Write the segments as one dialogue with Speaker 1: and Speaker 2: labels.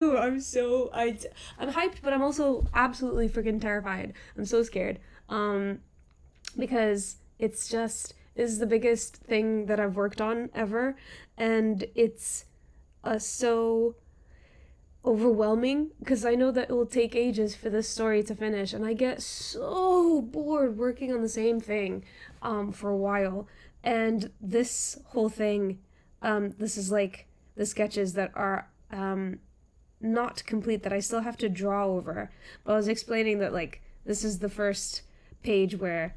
Speaker 1: I'm hyped, but I'm also absolutely freaking terrified. I'm so scared. Because it's just is the biggest thing that I've worked on ever, and it's so overwhelming because I know that it will take ages for this story to finish, and I get so bored working on the same thing for a while. And this whole thing, this is like the sketches that are not complete that I still have to draw over. But I was explaining that like this is the first page where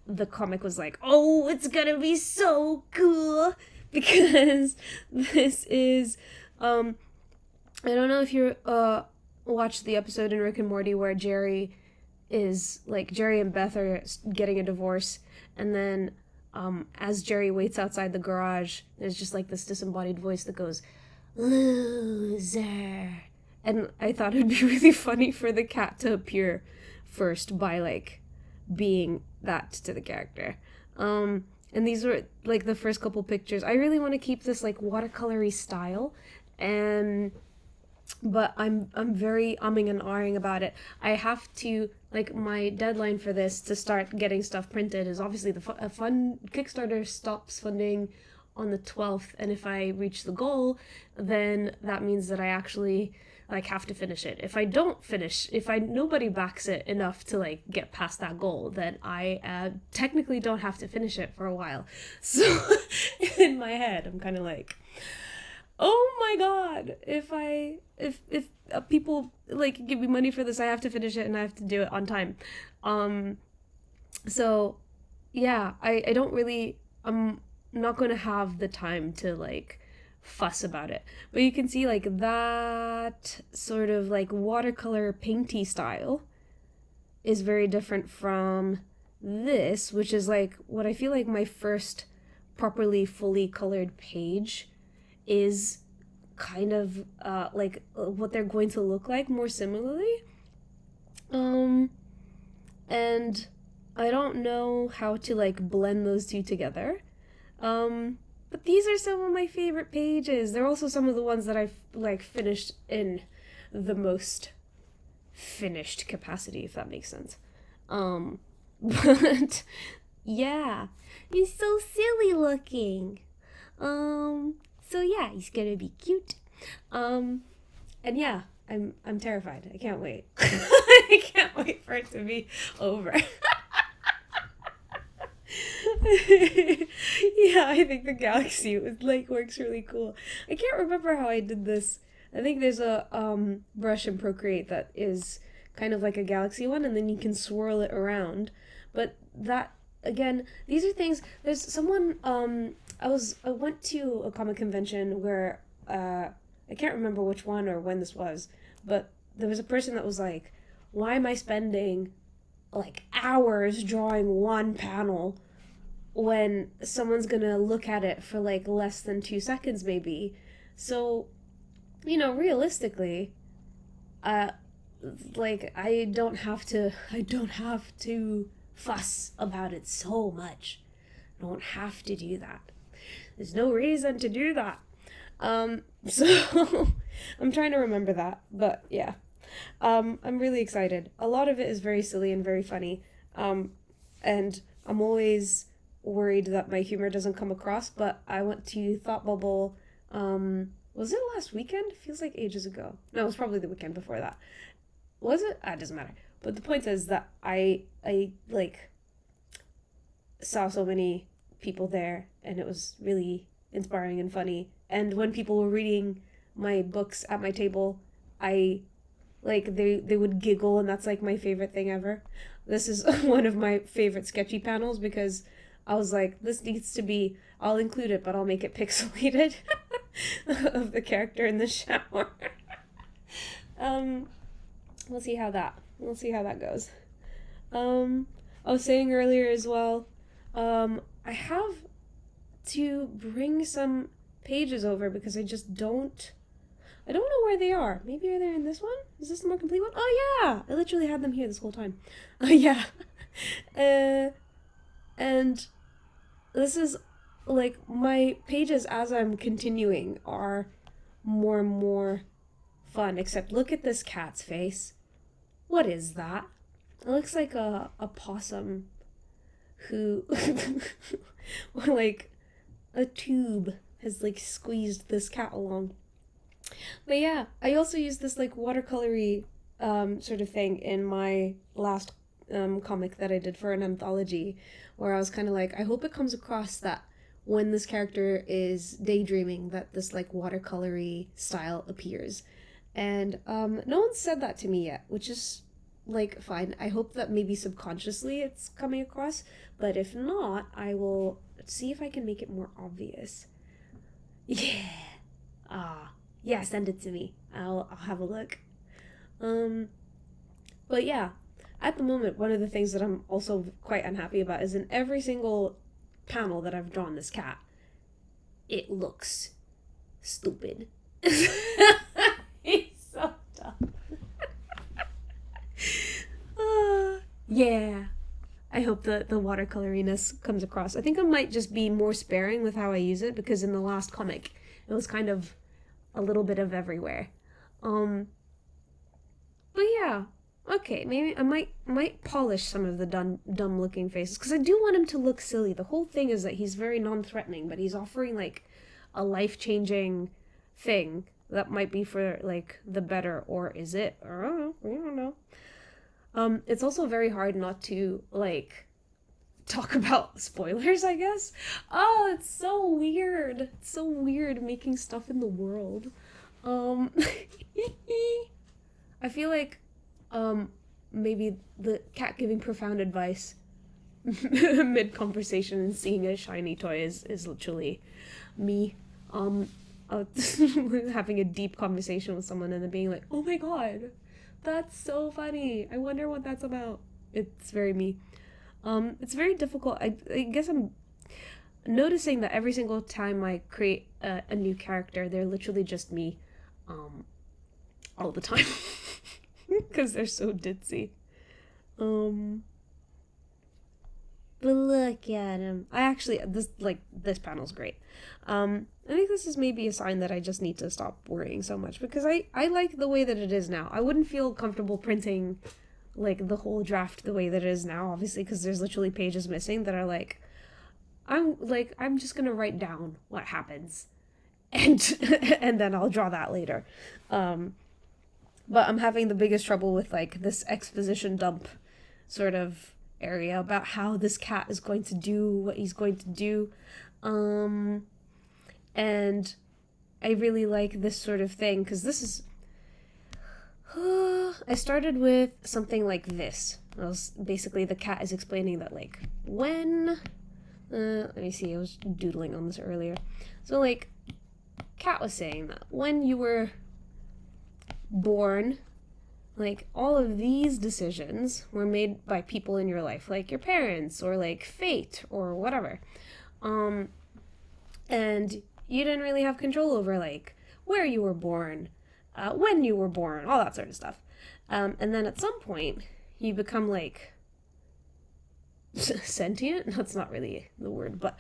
Speaker 1: the comic was like, "Oh, it's gonna be so cool," because this is I don't know if you watched the episode in Rick and Morty where Jerry and Beth are getting a divorce, and then as Jerry waits outside the garage, there's just like this disembodied voice that goes, "Loser." And I thought it'd be really funny for the cat to appear first by like being that to the character. And these were like the first couple pictures. I really want to keep this like watercolory style, and but I'm very umming and ahhing about it. I have to like my deadline for this to start getting stuff printed is obviously a fun Kickstarter stops funding on the 12th, and if I reach the goal, then that means that I actually like have to finish it. If I don't finish, if I nobody backs it enough to like get past that goal, then I technically don't have to finish it for a while. So in my head, I'm kind of like, oh my god, if people like give me money for this, I have to finish it and I have to do it on time. um so yeah, I don't really, I'm not going to have the time to like fuss about it. But you can see like that sort of like watercolor painty style is very different from this, which is like what I feel like my first properly fully colored page is kind of what they're going to look like more similarly. Um and I don't know how to like blend those two together. But these are some of my favorite pages. They're also some of the ones that I've like finished in the most finished capacity, if that makes sense. But yeah, he's so silly looking. So yeah, he's gonna be cute. Um, and yeah, I'm terrified. I can't wait. I can't wait for it to be over. Yeah, I think the galaxy was like works really cool. I can't remember how I did this. I think there's a brush in Procreate that is kind of like a galaxy one, and then you can swirl it around. But that again, these are things. There's someone. I went to a comic convention where I can't remember which one or when this was, but there was a person that was like, "Why am I spending like hours drawing one panel when someone's gonna look at it for like less than 2 seconds maybe?" So, realistically, uh like I don't have to fuss about it so much. I don't have to do that. There's no reason to do that. So I'm trying to remember that, but yeah. I'm really excited. A lot of it is very silly and very funny. And I'm always worried that my humor doesn't come across, but I went to Thought Bubble. Was it last weekend? Feels like ages ago. No, it was probably the weekend before that. Was it? Ah, it doesn't matter. But the point is that I like saw so many people there, and it was really inspiring and funny. And when people were reading my books at my table, I like they would giggle, and that's like my favorite thing ever. This is one of my favorite sketchy panels because I was like, this needs to be, I'll include it, but I'll make it pixelated of the character in the shower. um we'll see how that goes. I was saying earlier as well, I have to bring some pages over because I don't know where they are. Maybe they're in this one? Is this the more complete one? Oh yeah! I literally had them here this whole time. Oh yeah. uh, and this is like my pages as I'm continuing are more and more fun, except look at this cat's face. What is that? It looks like a possum who, or like a tube has like squeezed this cat along. But yeah, I also used this like watercolory sort of thing in my last comic that I did for an anthology, where I was kind of like, I hope it comes across that when this character is daydreaming, that this like watercolory style appears. And no one said that to me yet, which is like fine. I hope that maybe subconsciously it's coming across, but if not, I will see if I can make it more obvious. Yeah. Yeah, send it to me. I'll have a look. But yeah, at the moment, one of the things that I'm also quite unhappy about is in every single panel that I've drawn this cat, it looks stupid. He's so dumb. Yeah. I hope that the watercoloriness comes across. I think I might just be more sparing with how I use it, because in the last comic, it was kind of a little bit of everywhere. But yeah, okay, maybe I might polish some of the dumb looking faces, because I do want him to look silly. The whole thing is that he's very non-threatening, but he's offering like a life-changing thing that might be for like the better, or is it? Or I don't know. It's also very hard not to like talk about spoilers, I guess. Oh, it's so weird. It's so weird making stuff in the world. I feel like maybe the cat giving profound advice mid conversation and seeing a shiny toy is literally me having a deep conversation with someone and then being like, oh my god, that's so funny, I wonder what that's about. It's very me. It's very difficult. I guess I'm noticing that every single time I create a new character, they're literally just me all the time. Because they're so ditzy. But look at him. I actually, this panel's great. I think this is maybe a sign that I just need to stop worrying so much, because I like the way that it is now. I wouldn't feel comfortable printing like the whole draft the way that it is now, obviously, because there's literally pages missing that are like, I'm just gonna write down what happens and and then I'll draw that later. But I'm having the biggest trouble with like this exposition dump sort of area about how this cat is going to do what he's going to do. And I really like this sort of thing, because this is I started with something like this. It was basically the cat is explaining that like when let me see, I was doodling on this earlier. So like cat was saying that when you were born, like all of these decisions were made by people in your life, like your parents or like fate or whatever, and you didn't really have control over like where you were born, when you were born, all that sort of stuff. And then at some point you become like sentient. That's not really the word, but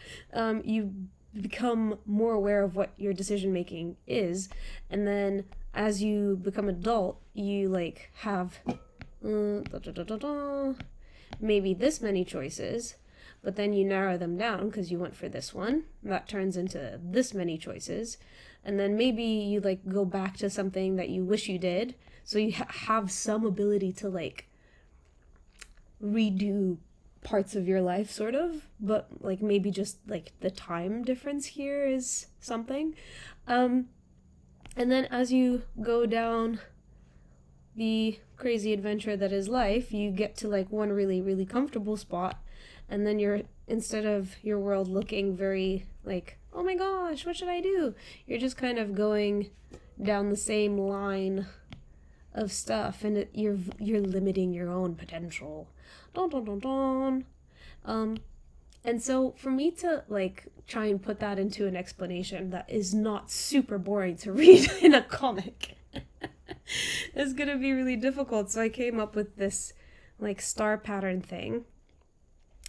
Speaker 1: you become more aware of what your decision making is, and then as you become adult, you like have maybe this many choices, but then you narrow them down because you went for this one. That turns into this many choices, and then maybe you like go back to something that you wish you did, so you have some ability to like redo parts of your life, sort of, but like maybe just like the time difference here is something. And then as you go down the crazy adventure that is life, you get to like one really, really comfortable spot, and then you're, instead of your world looking very like, oh my gosh, what should I do? You're just kind of going down the same line of stuff, and you're limiting your own potential. Don don don don. And so for me to like try and put that into an explanation that is not super boring to read in a comic is gonna be really difficult. So I came up with this like star pattern thing.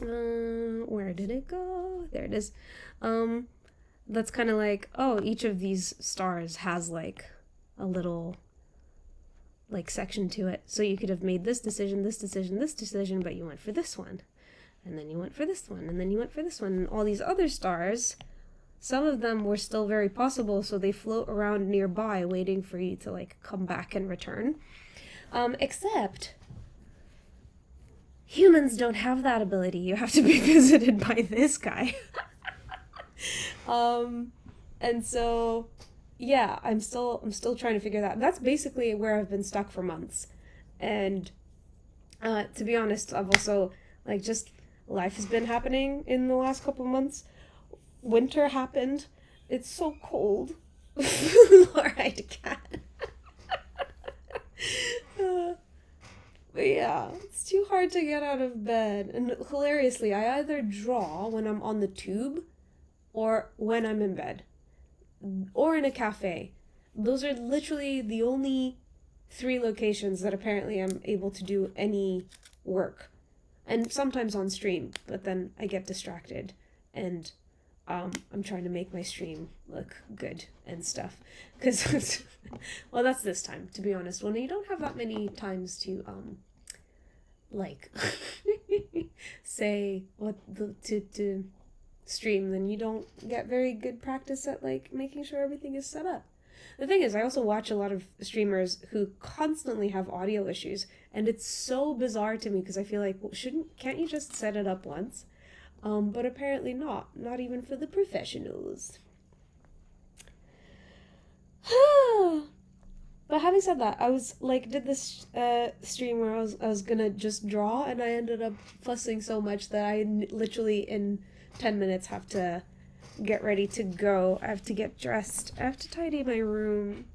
Speaker 1: Where did it go? There it is. That's kind of like, oh, each of these stars has like a little like section to it. So you could have made this decision, this decision, this decision, but you went for this one. And then you went for this one, and then you went for this one. And all these other stars, some of them were still very possible, so they float around nearby waiting for you to like come back and return. Except humans don't have that ability. You have to be visited by this guy. And so yeah, I'm still trying to figure that. That's basically where I've been stuck for months. And to be honest, I've also like just life has been happening in the last couple of months. Winter happened. It's so cold. Alright, cat. But yeah, it's too hard to get out of bed. And hilariously, I either draw when I'm on the tube or when I'm in bed or in a cafe. Those are literally the only 3 locations that apparently I'm able to do any work. And sometimes on stream, but then I get distracted and I'm trying to make my stream look good and stuff. Because, well, that's this time, to be honest. When you don't have that many times to, like, say what to stream, then you don't get very good practice at, like, making sure everything is set up. The thing is, I also watch a lot of streamers who constantly have audio issues, and it's so bizarre to me because I feel like, well, can't you just set it up once? But apparently not even for the professionals. But having said that, I was like, did this stream where I was gonna just draw, and I ended up fussing so much that I literally in 10 minutes have to get ready to go. I have to get dressed. I have to tidy my room.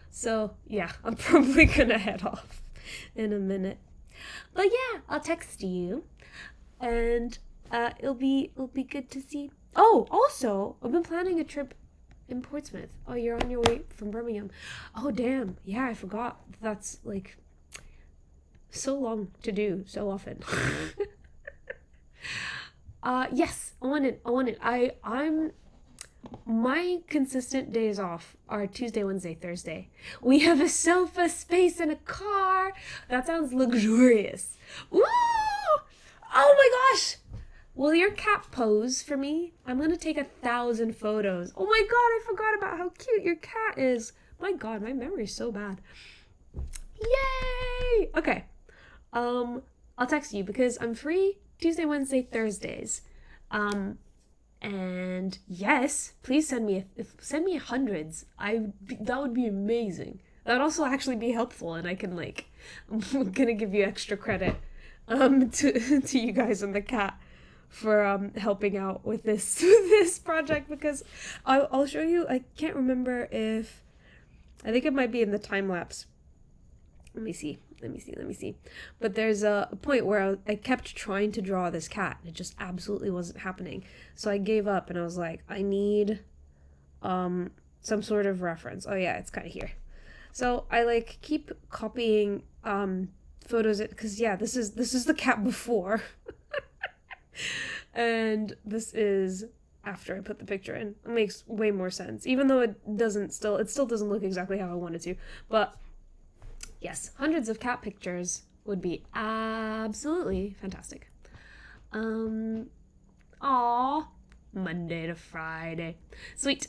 Speaker 1: So yeah, I'm probably gonna head off in a minute. But yeah, I'll text you, and it'll be good to see. Oh, also, I've been planning a trip in Portsmouth. Oh, you're on your way from Birmingham. Oh, damn. Yeah, I forgot. That's like so long to do so often. Yes, I want it. I'm my consistent days off are Tuesday, Wednesday, Thursday. We have a sofa, space, and a car. That sounds luxurious. Woo! Oh my gosh! Will your cat pose for me? I'm gonna take 1,000 photos. Oh my god, I forgot about how cute your cat is. My god, my memory's so bad. Yay! Okay. I'll text you because I'm free Tuesday, Wednesday, Thursdays. And yes, please send me hundreds. That would be amazing. That'd also actually be helpful, and I can I'm gonna give you extra credit to you guys and the cat for helping out with this project, because I'll show you. I can't remember if I think it might be in the time lapse. Let me see. But there's a point where I kept trying to draw this cat, and it just absolutely wasn't happening. So I gave up, and I was like, I need some sort of reference. Oh yeah, it's kind of here. So I keep copying photos, because yeah, this is the cat before. And this is after I put the picture in. It makes way more sense, even though it still doesn't look exactly how I want it to. But yes, hundreds of cat pictures would be absolutely fantastic. Monday to Friday. Sweet.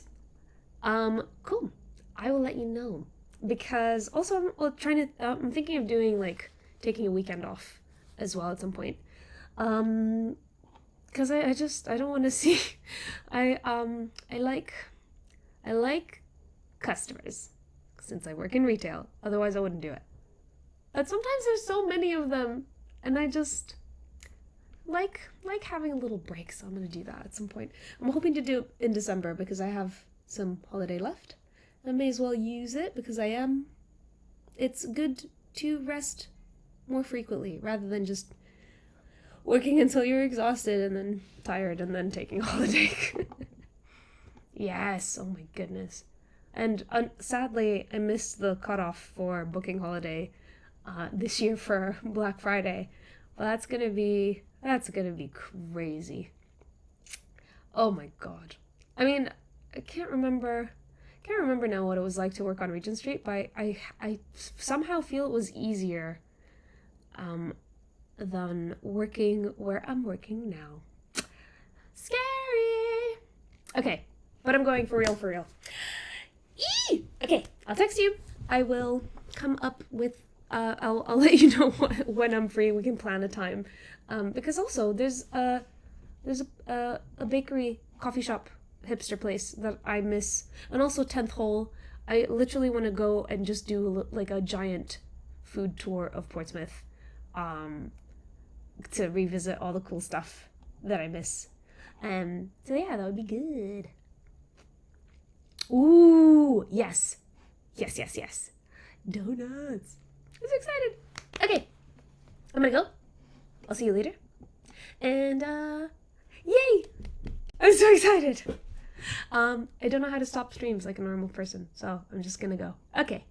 Speaker 1: Cool. I will let you know, because also I'm thinking of doing taking a weekend off as well at some point. Because I don't want to see. I like customers, since I work in retail. Otherwise I wouldn't do it. But sometimes there's so many of them, and I just like having a little break, so I'm gonna do that at some point. I'm hoping to do it in December because I have some holiday left. I may as well use it because it's good to rest more frequently rather than just working until you're exhausted and then tired and then taking a holiday. Yes, oh my goodness. And sadly, I missed the cutoff for booking holiday this year for Black Friday. Well, that's gonna be crazy. Oh my god. I mean, I can't remember, can't remember now what it was like to work on Regent Street, but I somehow feel it was easier than working where I'm working now. Scary. Okay, but I'm going for real. Eee! Okay, I'll text you. I will come up with I'll let you know when I'm free. We can plan a time. Because also there's a bakery, coffee shop, hipster place that I miss, and also 10th Hole. I literally want to go and just do like a giant food tour of Portsmouth, to revisit all the cool stuff that I miss. So yeah, that would be good. Ooh, yes. Donuts. I'm so excited. Okay, I'm gonna go. I'll see you later. And yay! I'm so excited. I don't know how to stop streams like a normal person, so I'm just gonna go. Okay,